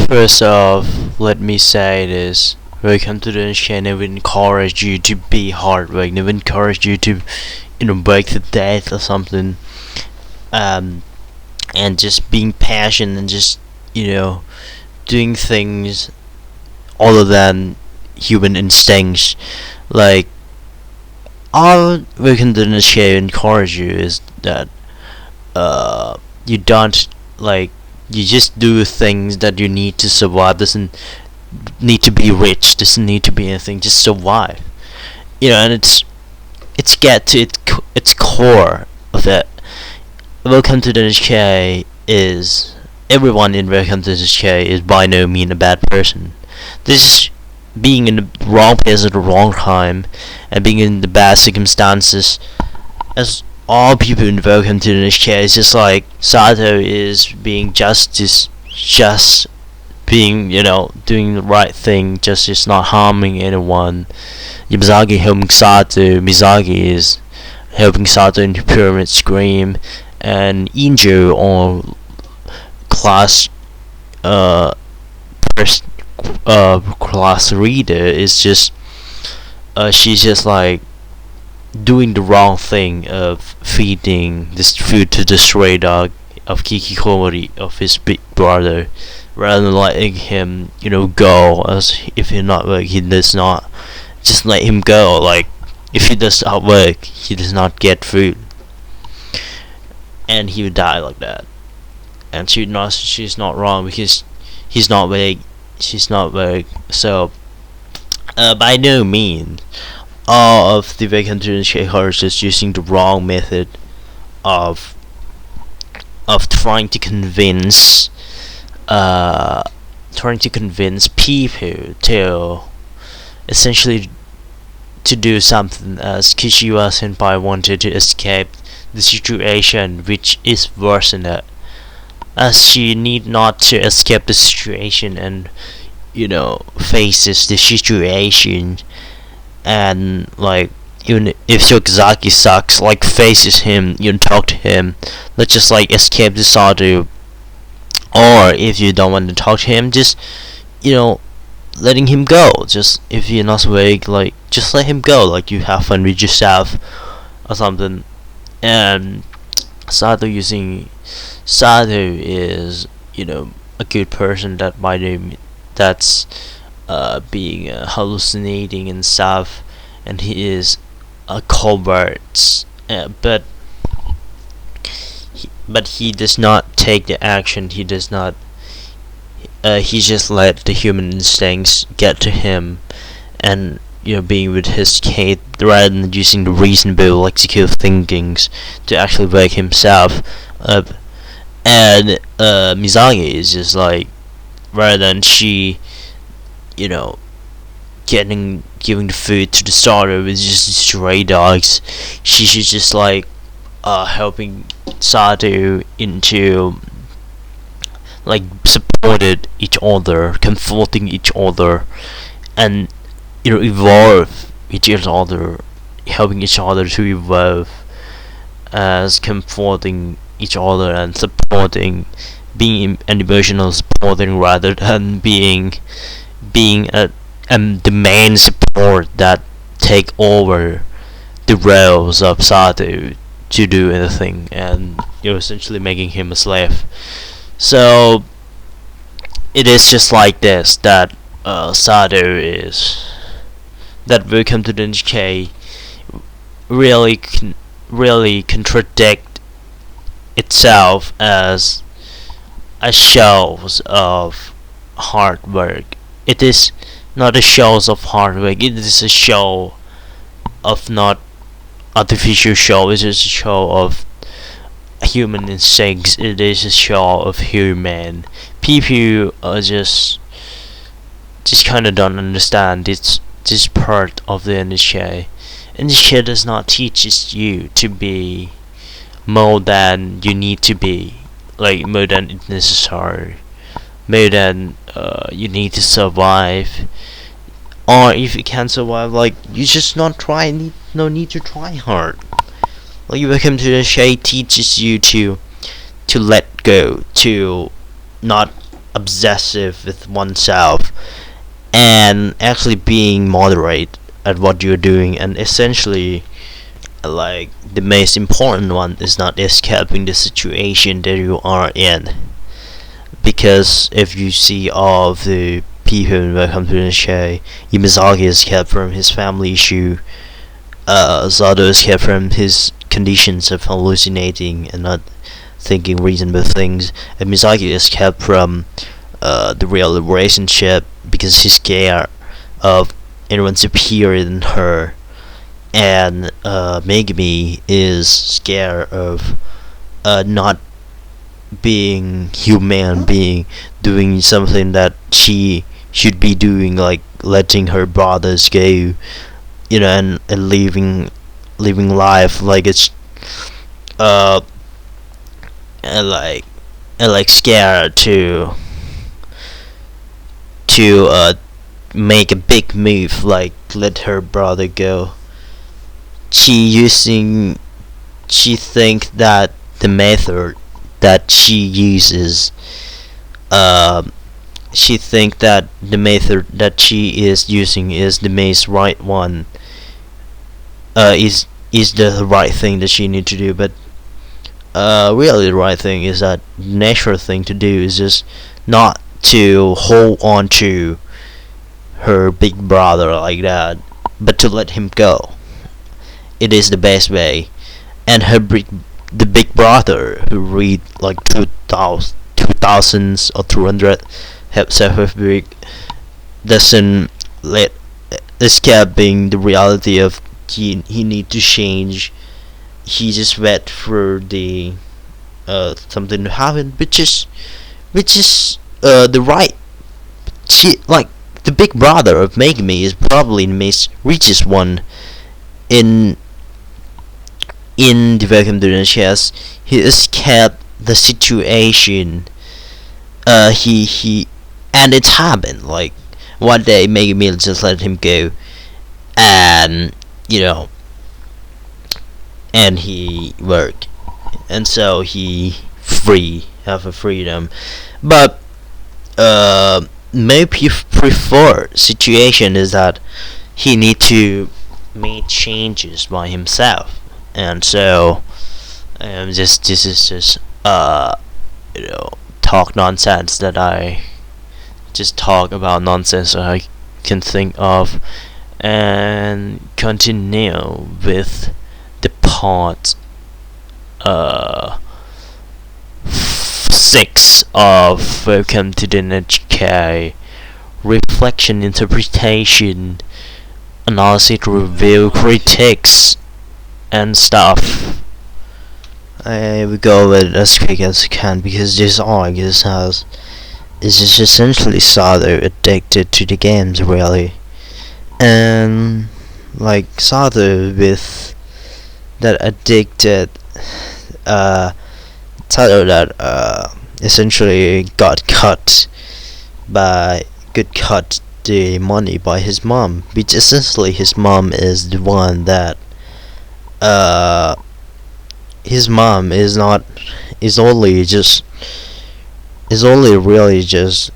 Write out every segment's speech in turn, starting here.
First off, let me say this. Welcome to the NHK. Never encourage you to be hard work. Never encourage you to, work to death or something. Um, and just being passionate and just, doing things other than human instincts. Like, all Welcome to the NHK encourage you is that, you don't, like, you just do things that you need to survive. Doesn't need to be rich, doesn't need to be anything, just survive. And it's get to its core of it. Welcome to the NHK is everyone in Welcome to the NHK is by no means a bad person. This is being in the wrong place at the wrong time and being in the bad circumstances. As all people in Welcome to the NHK, is just like Sato is being just being, doing the right thing, just not harming anyone. Yamazaki helping Sato, Mizaki is helping Sato in the pyramid scream, and Injo on class first class reader is just she's just like doing the wrong thing of feeding this food to the stray dog of Kikikomori, of his big brother, rather than letting him, go. As if he not work, he does not just let him go. Like, if he does not work, he does not get food, and he would die like that. And she's not wrong, because he's not work, she's not work. So, by no means, all of the Welcome to the NHK horrors is using the wrong method of trying to convince people to essentially to do something, as Kishiwa senpai wanted to escape the situation, which is worse than that, as she need not to escape the situation and faces the situation, and like, even if Shokizaki sucks, like, faces him, talk to him, let's just like escape the Sato. Or if you don't want to talk to him, just letting him go. Just if you're not awake, like, just let him go, like, you have fun with yourself or something. And Sato is a good person that by name that's being hallucinating and stuff, and he is a covert, but he does not take the action. He does not. He just let the human instincts get to him, and being with his kid rather than using the reasonable logical thinkings to actually wake himself up. And Mizaki is just like, rather than she, giving the food to the starter with just stray dogs, she should just like helping Sato into, like, supported each other, comforting each other, and evolve each other, helping each other to evolve, as comforting each other and supporting, being an emotional supporting rather than being the main support that take over the roles of Sato to do anything, and essentially making him a slave. So it is just like this that Sato is, that Welcome to the NHK really contradict itself as a show of hard work. It is not a show of hard work. It is a show of not artificial show. It is a show of human instincts. It is a show of human. People are just kind of don't understand this part of the NHK. NHK does not teach you to be more than you need to be, like more than it's necessary, more than you need to survive. Or if you can't survive, like, you just not try. No need to try hard. Like, Welcome to the NHK teaches you to let go, to not obsessive with oneself, and actually being moderate at what you're doing, and essentially, like, the most important one is not escaping the situation that you are in. Because if you see all of the people in Welcome to the NHK, Yamazaki escaped from his family issue, Zato escaped from his conditions of hallucinating and not thinking reasonable things, and Misaki escaped from the real relationship because he's scared of anyone superior than her, and Megumi is scared of not being human being, doing something that she should be doing, like letting her brothers go, and living life like it's uh and like scared to make a big move, like let her brother go. She think that the method that she uses she think that the method that she is using is the most right one, is the right thing that she need to do. But really the right thing is that natural thing to do is just not to hold on to her big brother like that, but to let him go. It is the best way. And the big brother who read like 2000s or 200 himself with big doesn't let escaping the reality of he need to change. He just wait for the something to happen, which is the right. She like the big brother of Megumi is probably the most richest one in the Welcome to the Chess. He escaped the situation. He and it's happened. Like one day, Megumi just let him go, and and he worked, and so he have a freedom. But maybe prefer situation is that he need to make changes by himself, and so this is just talk nonsense that I just talk about nonsense that I can think of, and continue with the part 6 of Welcome to the NHK. Reflection, interpretation, analysis, review, critiques, and stuff. I will go with it as quick as I can, because this arc is just essentially Sato addicted to the games, really. And like Sato with that addicted Sato that essentially got cut the money by his mom, which essentially his mom is the one that his mom is only really just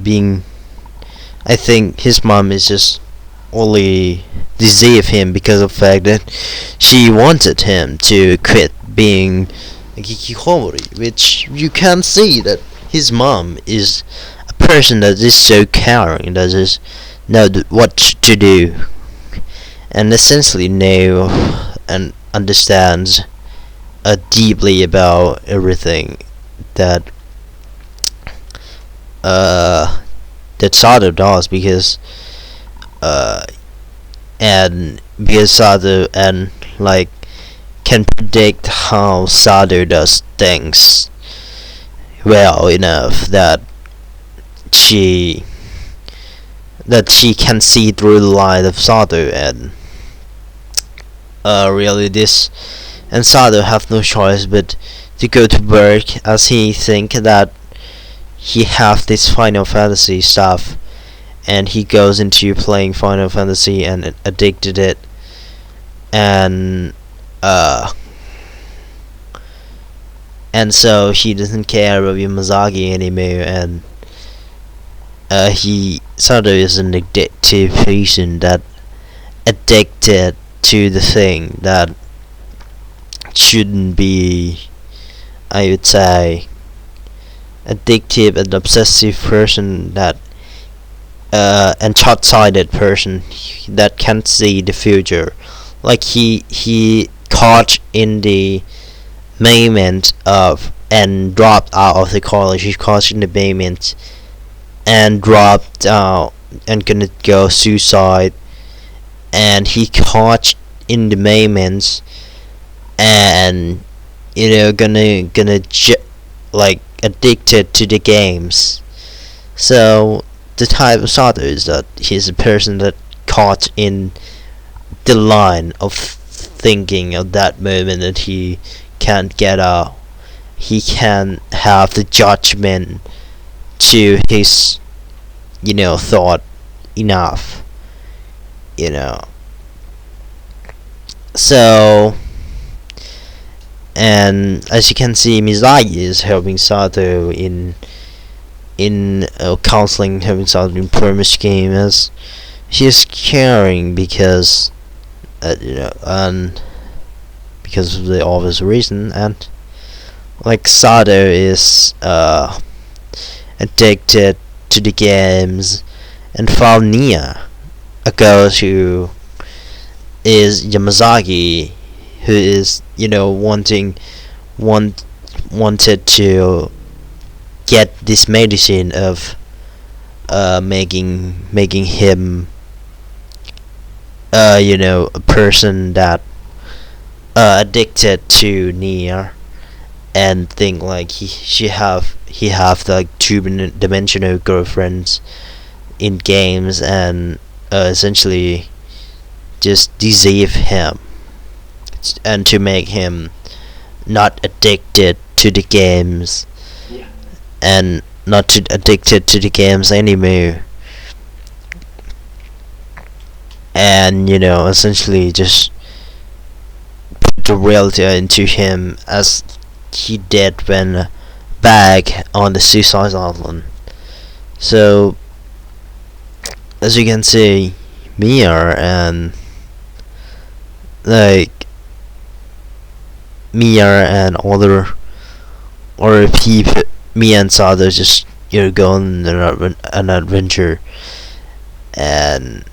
being. I think his mom is just only deceive him because of the fact that she wanted him to quit being a hikikomori, which you can see that his mom is a person that is so caring, that just know what to do, and essentially know and understands deeply about everything that Sato does, because Sato and like can predict how Sato does things well enough that she can see through the light of Sato, and really this, and Sato have no choice but to go to work, as he think that he have this Final Fantasy stuff, and he goes into playing Final Fantasy and addicted it, and so he doesn't care about Yamazaki anymore, and he sort of is an addictive person that addicted to the thing that shouldn't be, I would say, addictive and obsessive person that and short-sighted person that can't see the future. Like he caught in the moment of and dropped out of the college. He caught in the moment and dropped out and gonna go suicide. And he caught in the moments and like addicted to the games. So the type of Sato is that he's a person that caught in the line of thinking of that moment that he can't get out. He can't have the judgment to his thought enough. So, and as you can see, Mizaki is helping Sato in counseling, helping Sato in premise game, as she is caring because and because of the obvious reason. And like Sato is addicted to the games and found Nia, a girl who is Yamazaki, who is wanted to get this medicine of making him a person that addicted to Nia, and think like he have like two-dimensional girlfriends in games, and essentially just deceive him and to make him not addicted to the games, and not to addicted to the games anymore, and essentially just put the reality into him as he did when back on the suicide island. So as you can see, Mia and other people, Mia and Sato just going on an adventure, and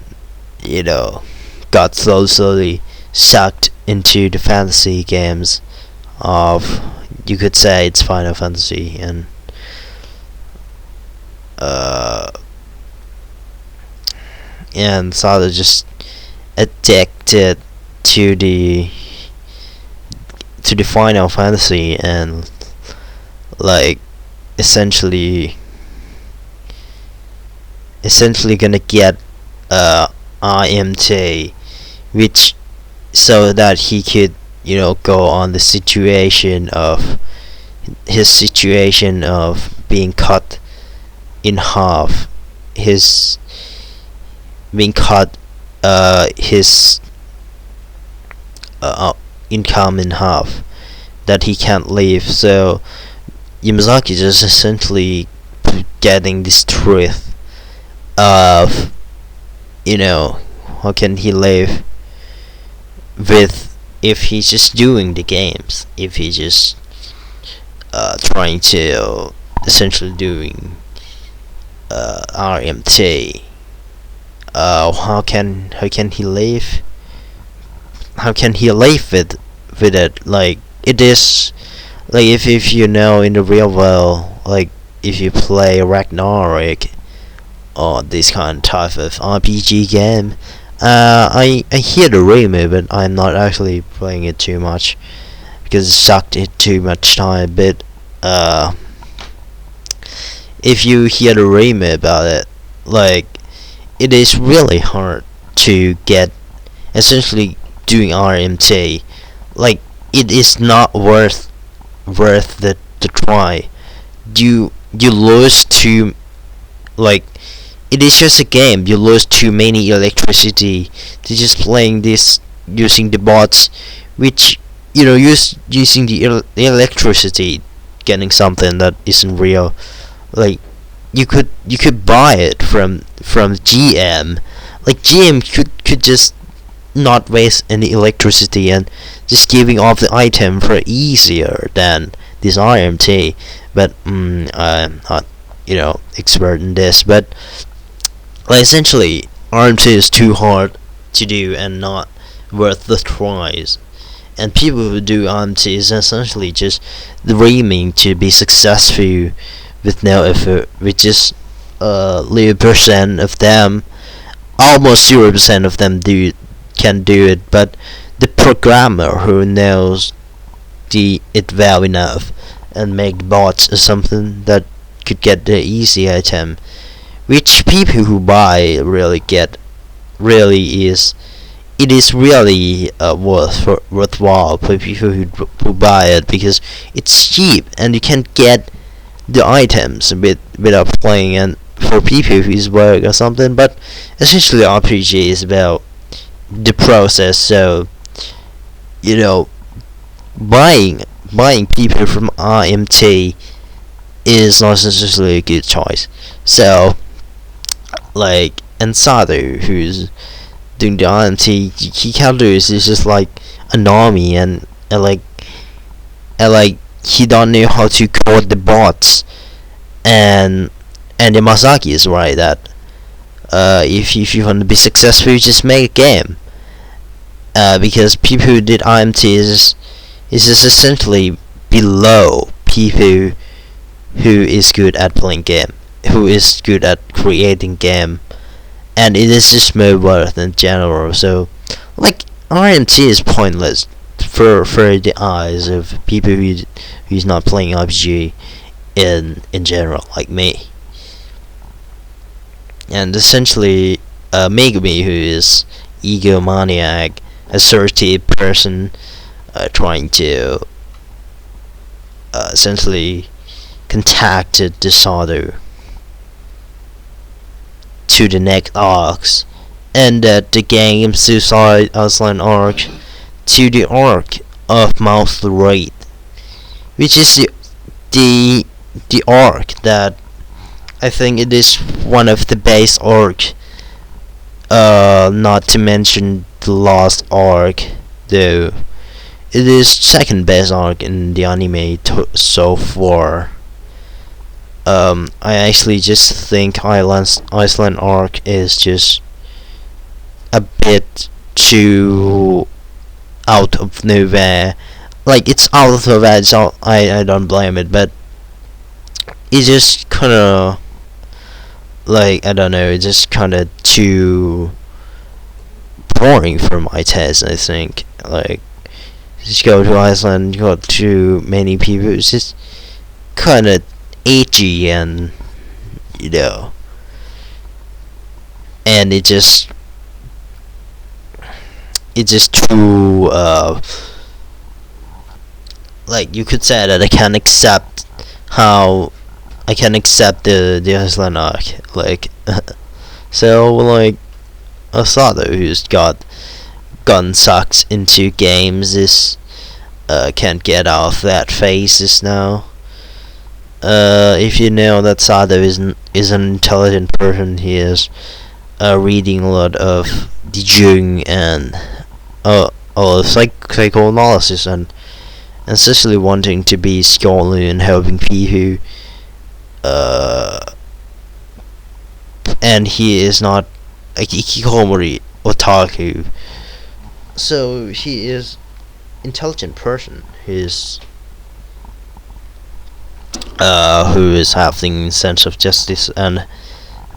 got slowly sucked into the fantasy games of, you could say it's Final Fantasy, and Sato just addicted to the Final Fantasy, and like essentially gonna get IMT, which so that he could go on the situation of being cut in half, his being cut his income in half, that he can't leave. So Yamazaki just essentially getting this truth of how can he live with, if he's just doing the games, if he's just trying to essentially doing RMT, how can he live? How can he live with it? Like, it is like, if in the real world, like if you play Ragnarok or this kind of type of RPG game, I hear the rumor, but I'm not actually playing it too much because it sucked it too much time. But if you hear the rumor about it, like, it is really hard to get, essentially doing RMT. Like, it is not worth the try. You lose too, like, it is just a game. You lose too many electricity to just playing this using the bots, which using the electricity, getting something that isn't real. Like, you could buy it from GM. Like GM could just not waste any electricity and just giving off the item for easier than this RMT. But I'm not expert in this, but like essentially RMT is too hard to do and not worth the tries. And people who do RMT is essentially just dreaming to be successful with no effort, which is 0% of them, almost 0% of them can do it. But the programmer who knows it well enough and make bots or something that could get the easy item, which people who buy really get, really is. It is really worthwhile for people who buy it, because it's cheap and you can get the items without playing, and for people who's work or something. But essentially RPG is about the process, so buying people from RMT is not necessarily a good choice. So like, and Sado, who's doing the RMT, he can't do it. It's just like an army, and like he don't know how to code the bots. And Yamasaki is right that if you want to be successful, you just make a game. Because people who did RMT is just essentially below people who is good at playing game, who is good at creating game, and it is just more worth in general. So like RMT is pointless for the eyes of people who's not playing RPG in general, like me. And essentially Megumi, who is egomaniac, assertive person, trying to essentially contacted the Sado to the next arcs, and the game Suicide Island arc to the arc of Mouth Raid, which is the arc that I think it is one of the base arc, not to mention the last arc, though it is second best arc in the anime so far. I actually just think Iceland arc is just a bit too out of nowhere. Like, it's out of nowhere, so I don't blame it, but it's just kinda, like, I don't know, it's just kinda too boring for my taste, I think. Like, just go to Iceland, got too many people, it's just kinda edgy, and and it's just too like, you could say that I can accept the Iceland arc, like so like Asado, who's gotten sucked into games, is can't get off that phase now. If you know that Sado is an intelligent person, he is reading a lot of the Jung and psychoanalysis, and especially wanting to be scholarly and helping people. And he is not a hikikomori otaku, so he is intelligent person. He's who is having sense of justice,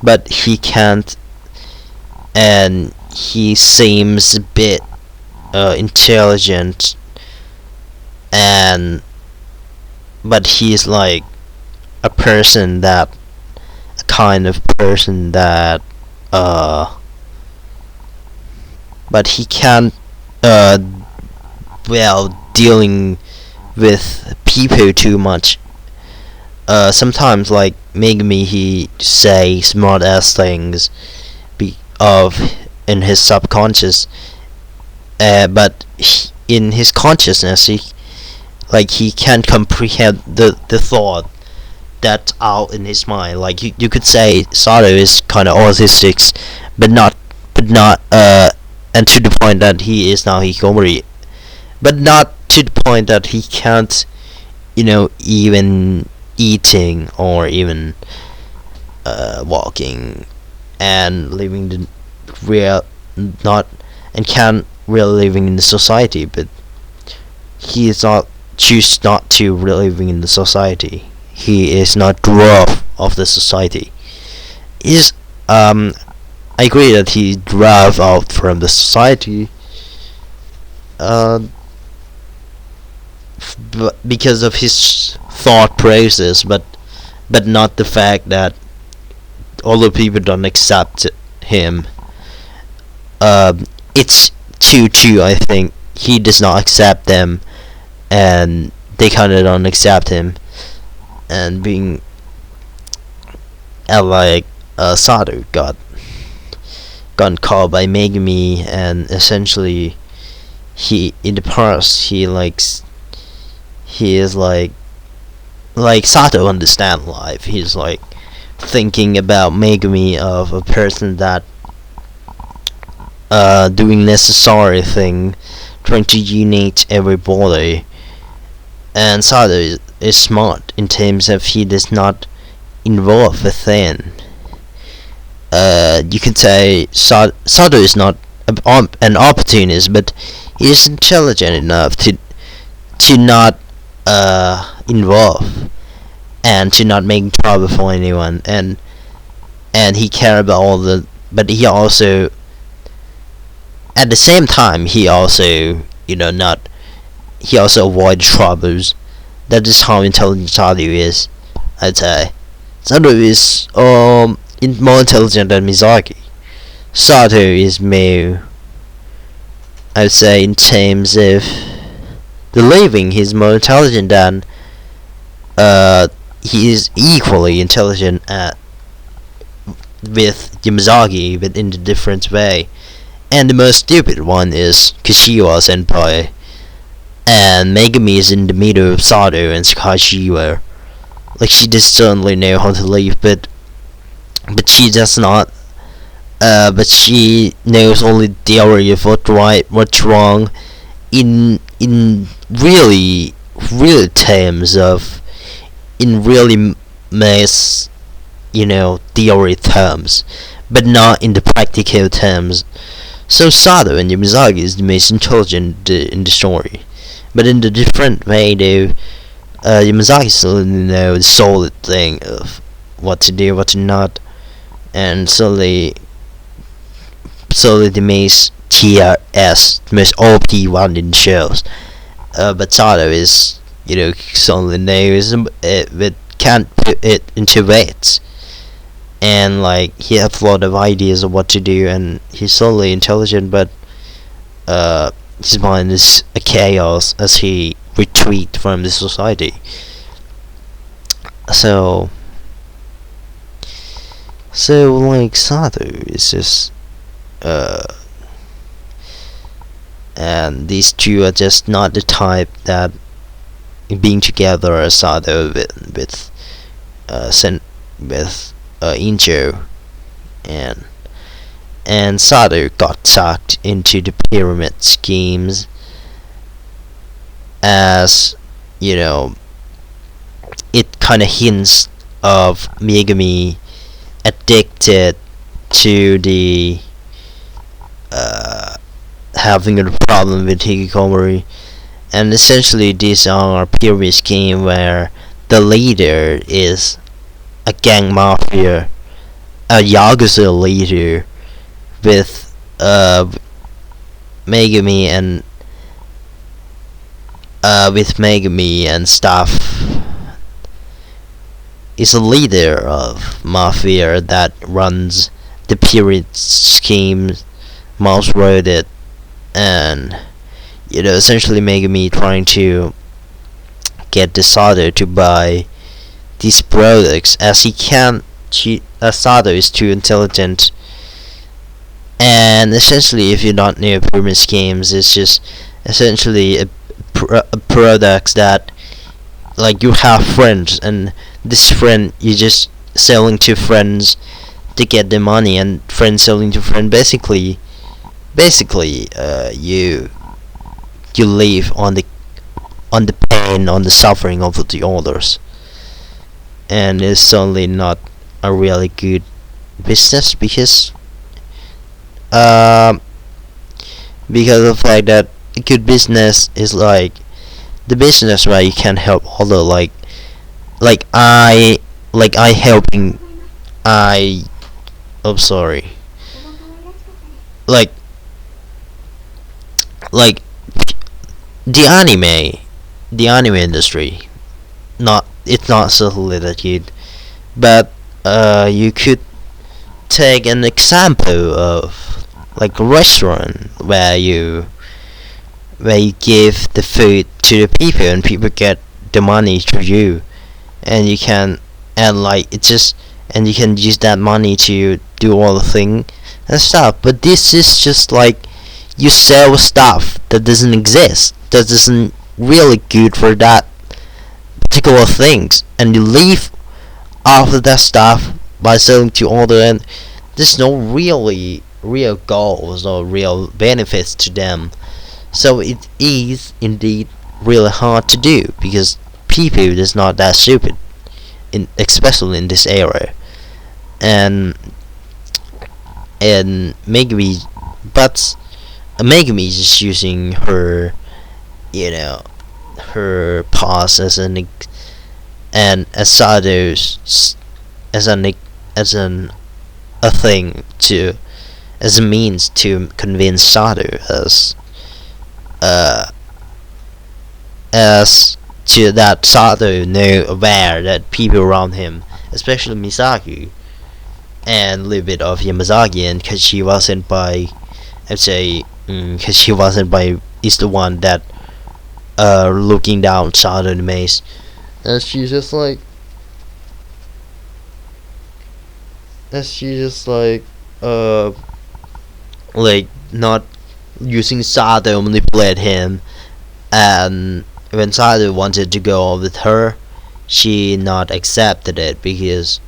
but he can't, and he seems a bit intelligent, but he's like a kind of person that but he can't dealing with people too much. Sometimes, like Megumi, he say smart ass things in his subconscious, but in his consciousness he can't comprehend the thought that out in his mind. Like you could say Sato is kind of autistic, but not and to the point that he is now hikikomori, but not to the point that he can't, even eating or even walking and living the real, not, and can't really living in the society, but he is not choose not to really living in the society. He is not rough of the society. He's I agree that he drove out from the society, because of his thought process, but not the fact that all the people don't accept him. It's true. I think he does not accept them, and they kind of don't accept him, and being like Sato got caught by Megumi, and essentially he in the past he is like Sato understand life. He's like thinking about Megumi of a person that doing necessary thing, trying to unite everybody. And Sato is smart in terms of he does not involve within. You could say Sato is not an opportunist, but he is intelligent enough to not involve and to not make trouble for anyone, and he care about all the, but he also at the same time he also he also avoids troubles. That is how intelligent Sato is, I'd say. Sato is more intelligent than Mizaki. Sato is more, I would say, in terms of the living, he's more intelligent than he is equally intelligent with Yamazaki, but in a different way. And the most stupid one is Kashiwa Senpai, and Megumi is in the middle of Sato and Kashiwa. Like, she does certainly know how to live, but she does not. But she knows only the theory of what's right, what's wrong, in really terms of, in really mass, theory terms, but not in the practical terms. So Sato and Yamazaki is the most intelligent in the story, but in the different way though. Yamazaki still knows the solid thing of what to do, what to not, and solely the most TRS, the most OP one in shows. But Sato is, solely knows it, but can't put it into words. And like he has a lot of ideas of what to do, and he's solely intelligent, but his mind is a chaos as he retreat from the society. So like Sato is just and these two are just not the type that being together as Sato with Incho, and Sato got sucked into the pyramid schemes, as it kind of hints of Megumi addicted to the having a problem with hikikomori, and essentially these are a pyramid scheme where the leader is a gang mafia, a yakuza leader, with Megumi and stuff, is a leader of mafia that runs the pyramid scheme, mouse roaded, and essentially Megumi trying to get the Sato to buy these products, as he can't. Sato is too intelligent, and essentially, if you don't know pyramid schemes, it's just essentially a products that, like, you have friends and this friend, you just selling to friends to get the money, and friends selling to friend. Basically, you live on the pain, on the suffering of the others, and it's certainly not a really good business, um because of the fact that a good business is like the business where you can help other, like I I helping I oh sorry like like the anime industry, not it's not certainly that good, but you could take an example of like a restaurant where you give the food to the people and people get the money through you, and you can and like it's just and you can use that money to do all the thing and stuff. But this is just like you sell stuff that doesn't exist, that isn't really good for that particular things, and you leave off of that stuff by selling to other, and there's no really real goals or real benefits to them. So it is indeed really hard to do, because people is not that stupid, especially in this era. and and Megumi, but Megumi is just using her, you know, her past as and as Sado's as an a thing to as a means to convince Sado uh as to that Sado know aware that people around him, especially Misaki and a little bit of Yamazaki, and because she wasn't by, I'd say, because she wasn't by, is the one that looking down Sado in the maze, and she's just like not using Sado to manipulate him, and when Sado wanted to go with her, she not accepted it because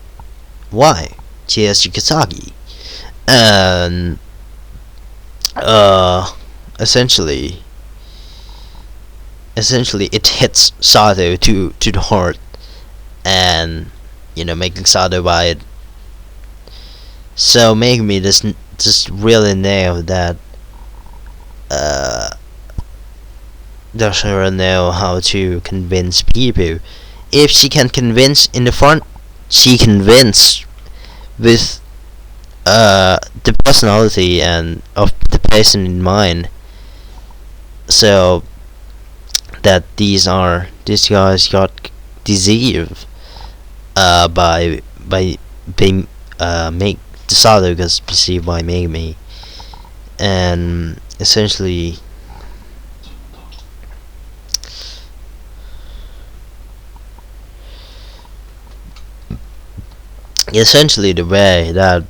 why? She has Shikasagi, and essentially it hits Sado to the heart, and making Sado buy it. So making me just really nail that does her know how to convince people. If she can convince in the front, she convince with the personality and of the person in mind. So that these guys got deceived by being make the Sado gets perceived by Megumi, and essentially the way that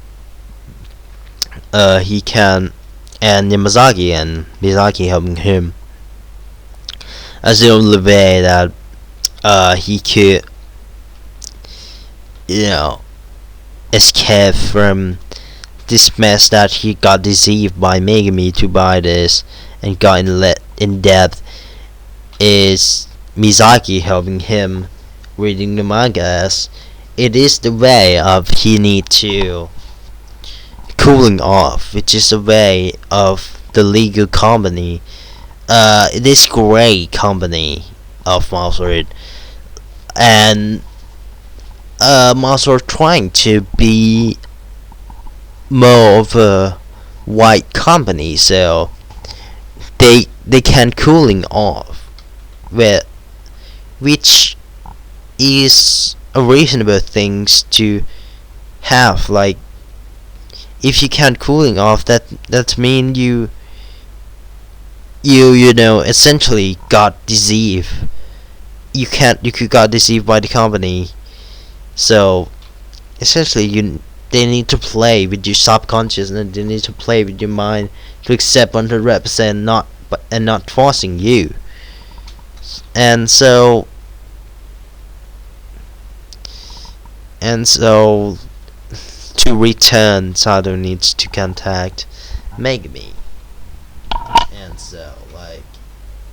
he can, and Yamazaki and Miyazaki helping him, as the only way that he could escape from this mess that he got deceived by Megumi to buy this and got in debt, is Miyazaki helping him reading the manga, as it is the way of he need to cooling off, which is the way of the legal company, this great company of Mouser, and Mouser trying to be more of a white company, so they can cooling off, which is a reasonable things to have. Like, if you can't cooling off, that mean you essentially got deceived. You could got deceived by the company. So essentially they need to play with your subconscious, and they need to play with your mind to accept 100%, not forcing you. And so And so to return, Sado needs to contact Megami. And so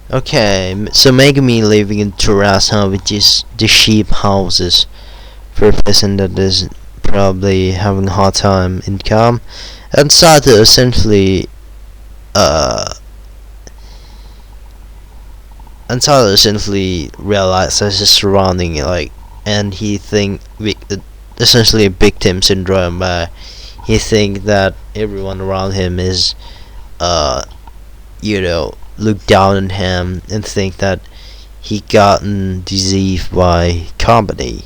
okay, so Megami living in Terasa, which is the sheep houses, for a person that is probably having a hard time income. And Sado essentially realizes his surrounding, and he essentially a victim syndrome, where he think that everyone around him is look down on him and think that he gotten deceived by company.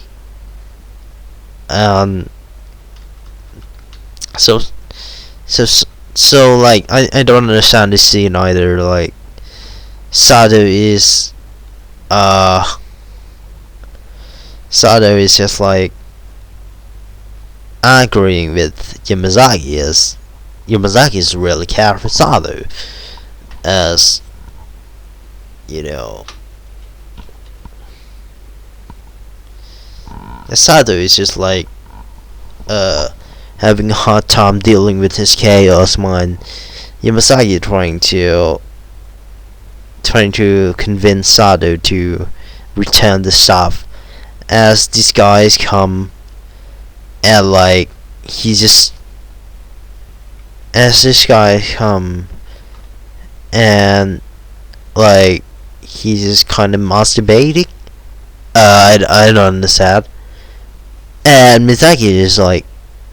So I don't understand this scene either. Sado is just agreeing with Yamazaki, as Yamazaki is really care for Sado, as Sado is just having a hard time dealing with his chaos mind. Yamazaki trying to convince Sado to return the stuff, as these guys come and he's just kind of masturbating. I don't understand. And Misaki is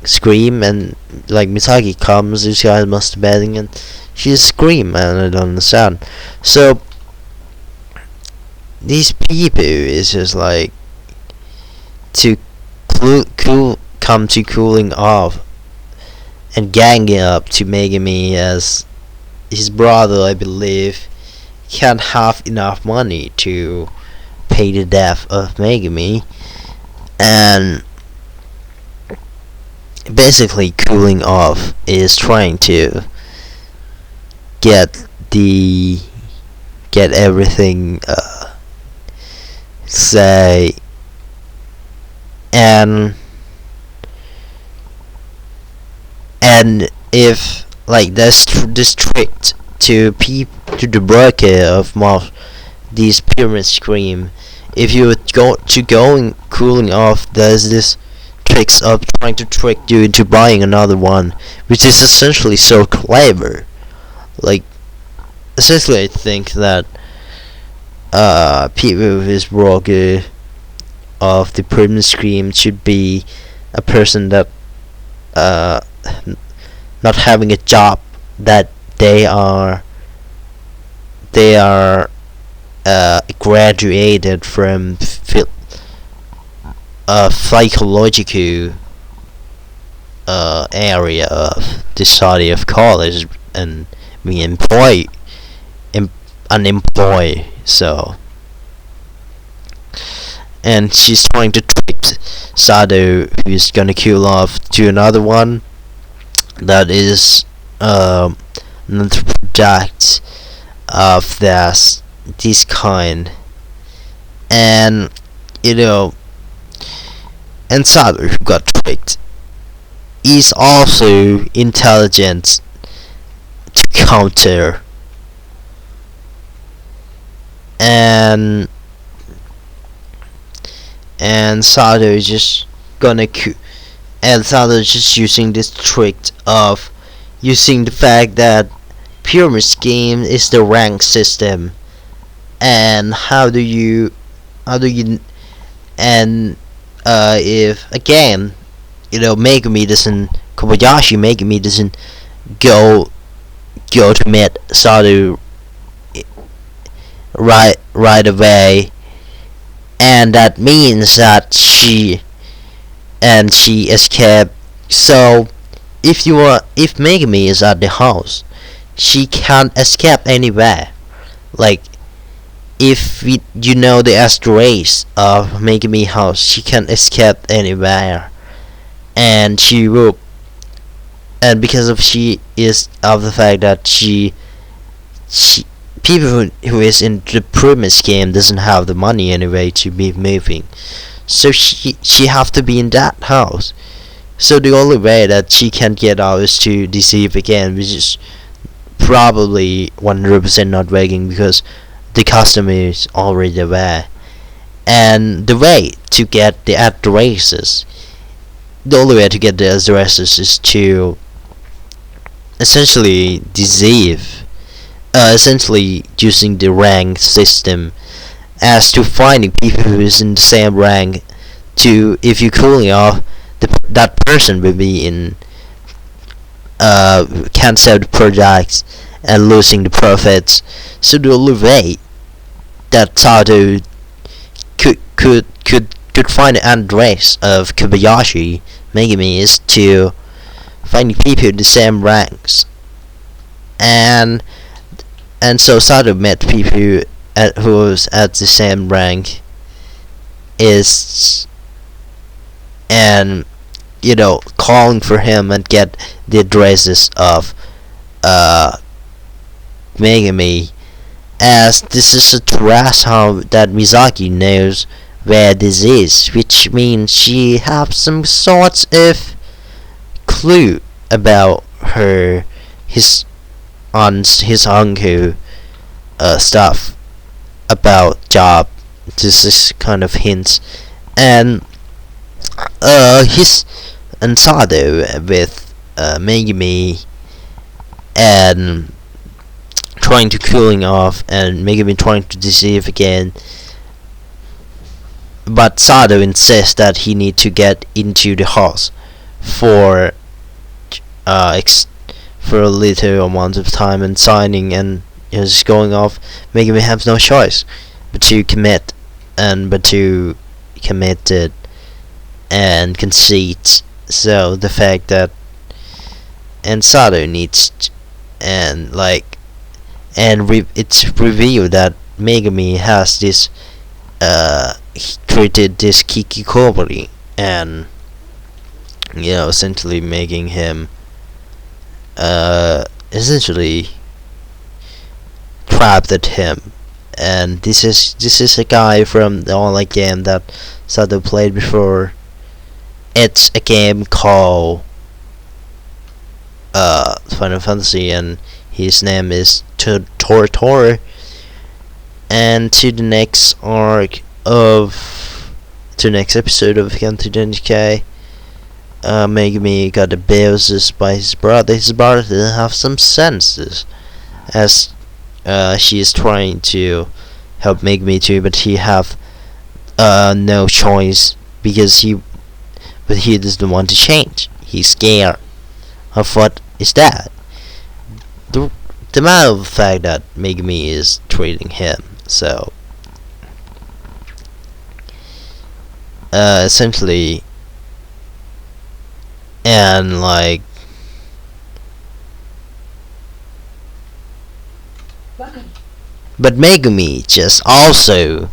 scream, and Misaki comes, this guy is masturbating, and she just scream, and I don't understand. So these people is just to come to cooling off and ganging up to Megami, as his brother, I believe, can't have enough money to pay the death of Megami, and basically cooling off is trying to get everything and if there's this trick to the broker of most these pyramid scheme, if you going cooling off, there's this tricks of trying to trick you into buying another one, which is essentially so clever. Essentially, I think that people with this broker of the pyramid scheme should be a person that not having a job, that they are graduated from psychological area of the study of college, and being unemployed. So, and she's trying to trick Sado, who's gonna kill off to another one that is another product of this kind, and and Sado, who got tricked, is also intelligent to counter, and Sado is just and Sado is just using this trick of using the fact that pyramid scheme is the rank system, and how do you and if again Megami doesn't go to meet Sado right away, and that means that she escaped. So if Megami is at the house, she can't escape anywhere. If the address of Megami house, she can't escape anywhere, and she will, and because of the fact that she people who is in the pyramid scheme doesn't have the money anyway to be moving. so she have to be in that house. So the only way that she can get out is to deceive again, which is probably 100% not working because the customer is already there. And the way to get the addresses, the only way to get the addresses is to essentially deceive, essentially using the rank system as to finding people who is in the same rank. To if you cooling off, that person will be in can't sell the products and losing the profits. So the only way that Sato could find the address of Kobayashi Megami is to find people in the same ranks, and so Sato met people who was at the same rank, is and calling for him and get the addresses of Megami, as this is a trash how that Misaki knows where this is, which means she has some sorts of clue about his uncle stuff about job. This is kind of hints, and his and Sado with Megami and trying to cooling off, and Megami trying to deceive again. But Sado insists that he need to get into the house for for a little amount of time and signing, and is going off. Megami has no choice but to commit it and concede. So the fact that and Sado needs it's revealed that Megami has this created this Kikikobori, and essentially making him essentially trapped at him. And this is a guy from the online game that Sato played before. It's a game called Final Fantasy, and his name is Tor. And to the next episode of NHK, Megami got abused by his brother. His brother didn't have some senses, as she is trying to help Megami too, but he have no choice because he doesn't want to change. He's scared of what is that. The matter of the fact that Megami is treating him, so essentially, and but Megami just also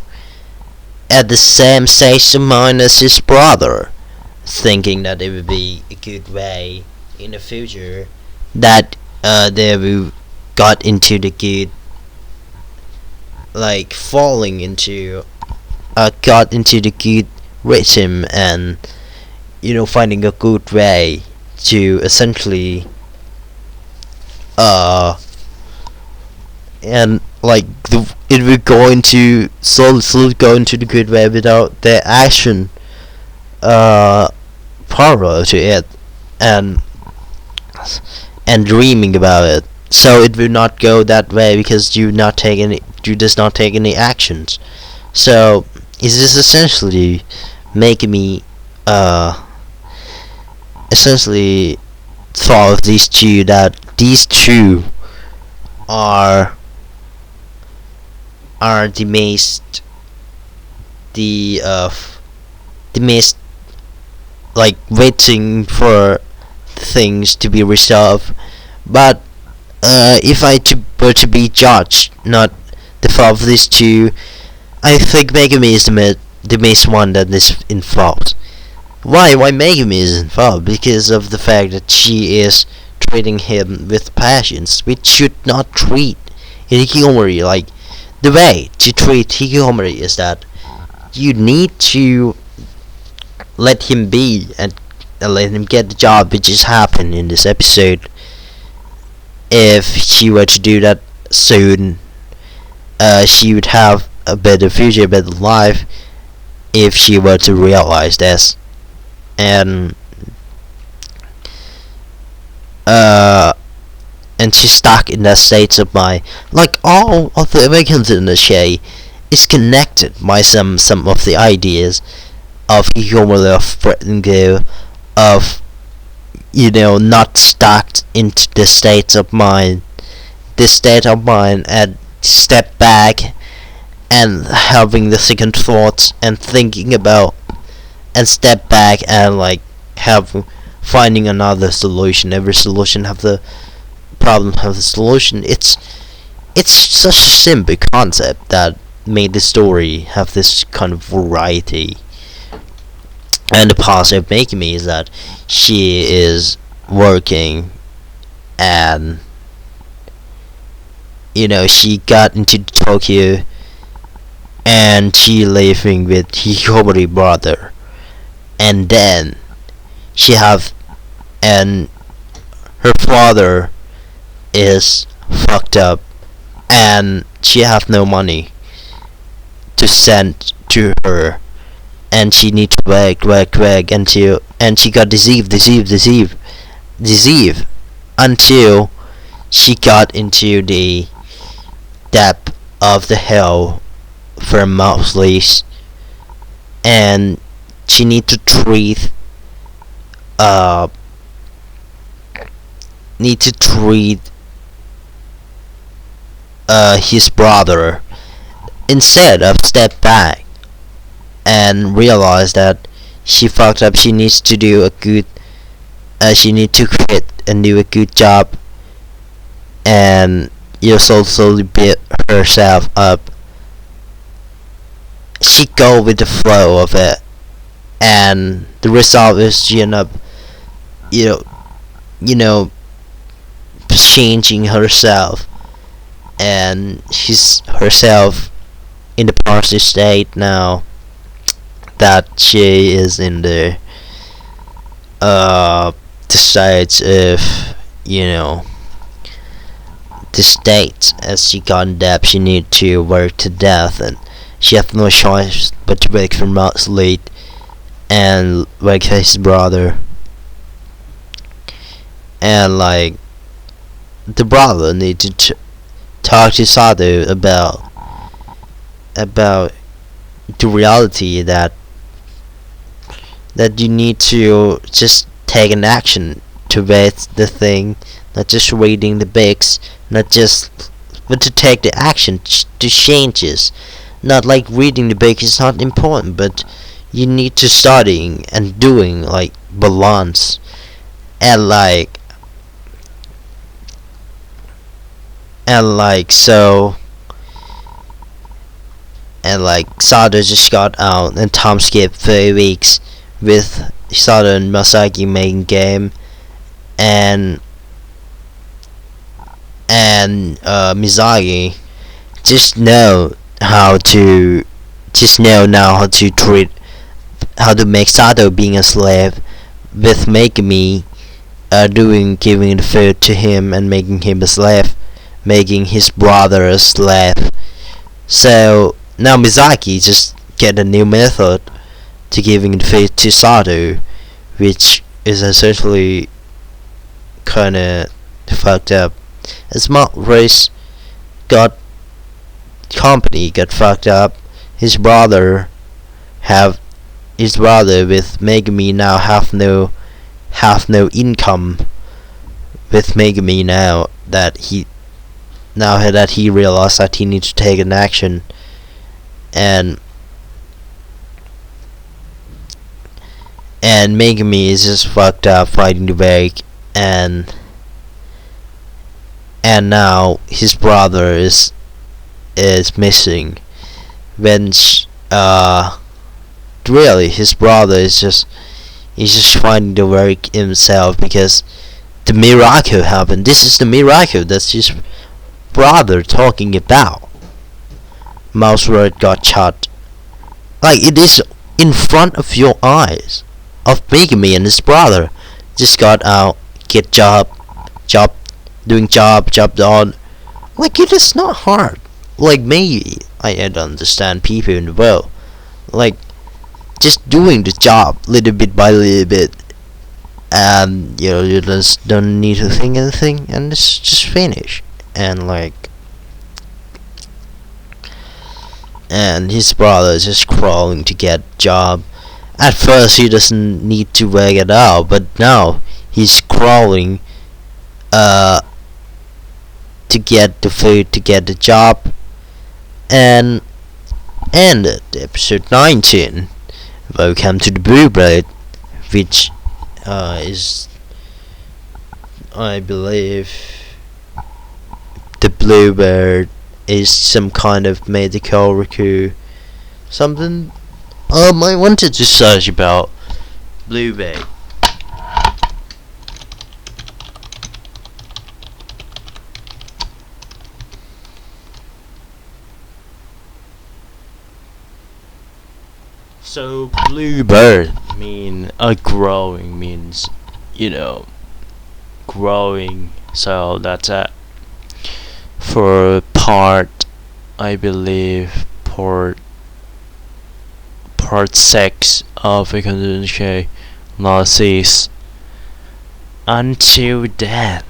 at the same stage of mind as his brother, thinking that it would be a good way in the future that they will got into the good, falling into got into the good rhythm, and finding a good way to essentially and it will go into slowly go into the good way without the action parallel to it, and dreaming about it. So it will not go that way because you does not take any actions. So it is essentially making me essentially thought of these two, that these two are the most waiting for things to be resolved. But if I were to be judged, not the fault of these two, I think Megami is the main one that is involved. Why Megami is involved? Because of the fact that she is treating him with passions, which should not treat hikikomori. The way to treat hikikomori is that you need to let him be and let him get the job, which is happened in this episode. If she were to do that soon, she would have a better future, a better life, if she were to realize this. And and she's stuck in that state of mind. Like all of the Americans in the show is connected by some of the ideas of humor, of threatening go, of not stuck into the state of mind. This state of mind, and step back and having the second thoughts and thinking about, and step back and like finding another solution. Every solution have the problem, have the solution. It's such a simple concept that made the story have this kind of variety. And the positive making me is that she is working, and she got into Tokyo, and she living with Hikomori brother, and then she have, and her father is fucked up, and she have no money to send to her, and she need to work until, and she got deceive until she got into the depth of the hell for a month least, and she need to treat his brother, instead of step back and realize that she fucked up. She needs to do a good she need to quit and do a good job, and slowly build herself up. She go with the flow of it, and the result is she end up changing herself, and she's herself in the Part6 state now that she is in the sides of the state. As she got in debt, she need to work to death, and she have no choice but to work for months late and work for his brother. And like the brother needed to talk to Sato about the reality that you need to just take an action to vet the thing, not just reading the books, but to take the action to changes. Not like reading the book is not important, but you need to studying and doing like balance, and like so. And like Sato just got out, and Tom skipped 3 weeks with Sato and Masaki making game, and Mizagi just know now how to make Sato being a slave, with Megumi giving the food to him and making him a slave, making his brother a slave. So now Mizaki just get a new method to giving the food to Sato, which is essentially kinda fucked up. As Smart Race got fucked up, his brother with Megumi now have no income with Megumi now that he realized that he needs to take an action, and Megumi is just fucked up fighting the break, and now his brother is missing. When really his brother is just finding the work himself, because the miracle happened. This is the miracle that's his brother talking about. Mouse Word got shot. Like, it is in front of your eyes. of bigamy, and his brother just got out, get job, doing job done. Like, it is not hard. Like, maybe I don't understand people in the world. Like, just doing the job little bit by little bit, and you just don't need to think anything, and it's just finished. And his brother is just crawling to get job. At first he doesn't need to work it out, but now he's crawling to get the food, to get the job. And ended episode 19. Welcome to the Bluebird, which is, I believe, the Bluebird is some kind of medical recruit, something. I wanted to search about Bluebird. So Bluebird growing means, growing. So that's it. For I believe part 6 of NHK Nazis. Until then.